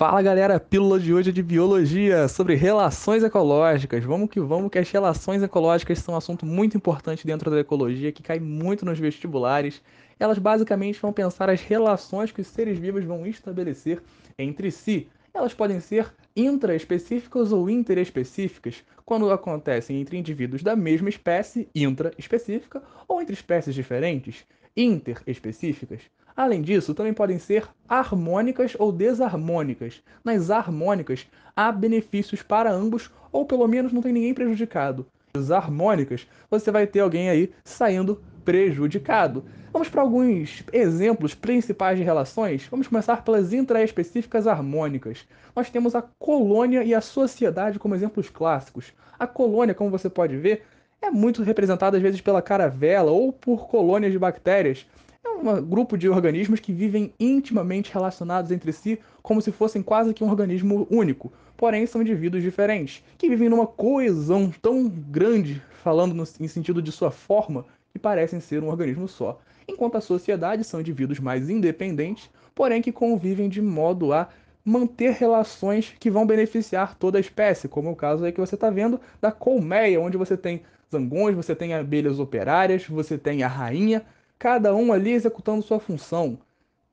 Fala galera, a pílula de hoje é de biologia sobre relações ecológicas. Vamos, que as relações ecológicas são um assunto muito importante dentro da ecologia, que cai muito nos vestibulares. Elas basicamente vão pensar as relações que os seres vivos vão estabelecer entre si. Elas podem ser intraespecíficas ou interespecíficas, quando acontecem entre indivíduos da mesma espécie, intraespecífica, ou entre espécies diferentes, interespecíficas. Além disso, também podem ser harmônicas ou desarmônicas. Nas harmônicas, há benefícios para ambos, ou pelo menos não tem ninguém prejudicado. Nas harmônicas, você vai ter alguém aí saindo prejudicado. Vamos para alguns exemplos principais de relações. Vamos começar pelas intraespecíficas harmônicas. Nós temos a colônia e a sociedade como exemplos clássicos. A colônia, como você pode ver, é muito representada às vezes pela caravela ou por colônias de bactérias. É um grupo de organismos que vivem intimamente relacionados entre si, como se fossem quase que um organismo único. Porém, são indivíduos diferentes, que vivem numa coesão tão grande, falando em sentido de sua forma, que parecem ser um organismo só. Enquanto a sociedade são indivíduos mais independentes, porém que convivem de modo a manter relações que vão beneficiar toda a espécie, como é o caso aí que você está vendo da colmeia, onde você tem zangões, você tem abelhas operárias, você tem a rainha, cada um ali executando sua função.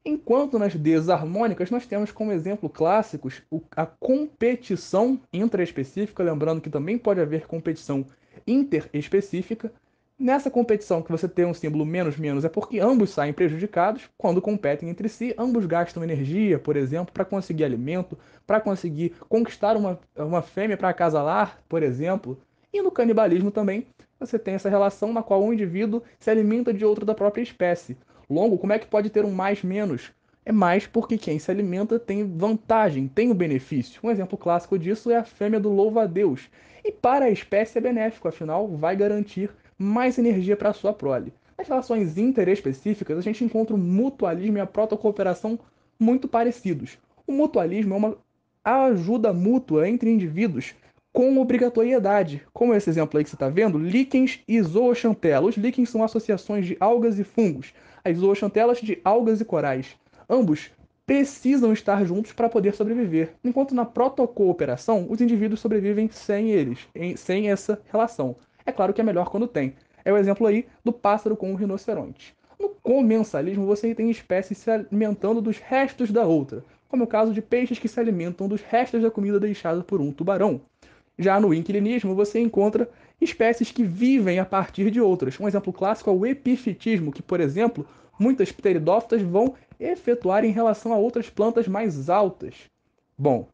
Enquanto nas desarmônicas nós temos como exemplo clássicos a competição intraespecífica, lembrando que também pode haver competição interespecífica. Nessa competição que você tem um símbolo menos menos é porque ambos saem prejudicados quando competem entre si, ambos gastam energia, por exemplo, para conseguir alimento, para conseguir conquistar uma fêmea para acasalar, por exemplo. E no canibalismo também você tem essa relação na qual um indivíduo se alimenta de outro da própria espécie. Longo, como é que pode ter um mais menos? É mais porque quem se alimenta tem vantagem, tem o benefício. Um exemplo clássico disso é a fêmea do louva-a-Deus. E para a espécie é benéfico, afinal, vai garantir mais energia para a sua prole. Nas relações interespecíficas, a gente encontra o mutualismo e a protocooperação muito parecidos. O mutualismo é uma ajuda mútua entre indivíduos com obrigatoriedade. Como esse exemplo aí que você está vendo, líquens e zooxantela. Os líquens são associações de algas e fungos, as zoochantelas de algas e corais. Ambos precisam estar juntos para poder sobreviver, enquanto na protocooperação os indivíduos sobrevivem sem eles, sem essa relação. É claro que é melhor quando tem. É o exemplo aí do pássaro com o rinoceronte. No comensalismo, você tem espécies se alimentando dos restos da outra, como é o caso de peixes que se alimentam dos restos da comida deixada por um tubarão. Já no inquilinismo, você encontra espécies que vivem a partir de outras. Um exemplo clássico é o epifitismo, que, por exemplo, muitas pteridófitas vão efetuar em relação a outras plantas mais altas. Bom,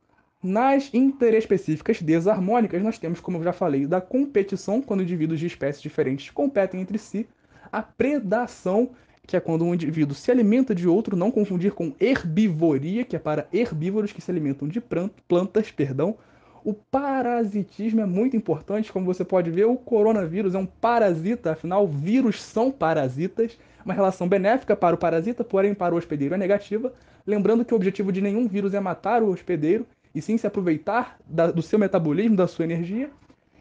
nas interespecíficas desarmônicas, nós temos, como eu já falei, da competição, quando indivíduos de espécies diferentes competem entre si, a predação, que é quando um indivíduo se alimenta de outro, não confundir com herbivoria, que é para herbívoros que se alimentam de plantas, perdão. O parasitismo é muito importante, como você pode ver, o coronavírus é um parasita, afinal, vírus são parasitas, uma relação benéfica para o parasita, porém para o hospedeiro é negativa. Lembrando que o objetivo de nenhum vírus é matar o hospedeiro, e sim se aproveitar do seu metabolismo, da sua energia.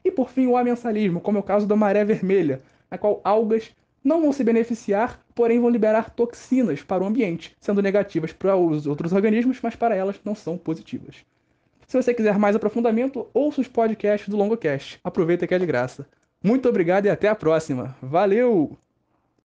E por fim, o amensalismo, como é o caso da maré vermelha, na qual algas não vão se beneficiar, porém vão liberar toxinas para o ambiente, sendo negativas para os outros organismos, mas para elas não são positivas. Se você quiser mais aprofundamento, ouça os podcasts do LongoCast. Aproveita que é de graça. Muito obrigado e até a próxima. Valeu!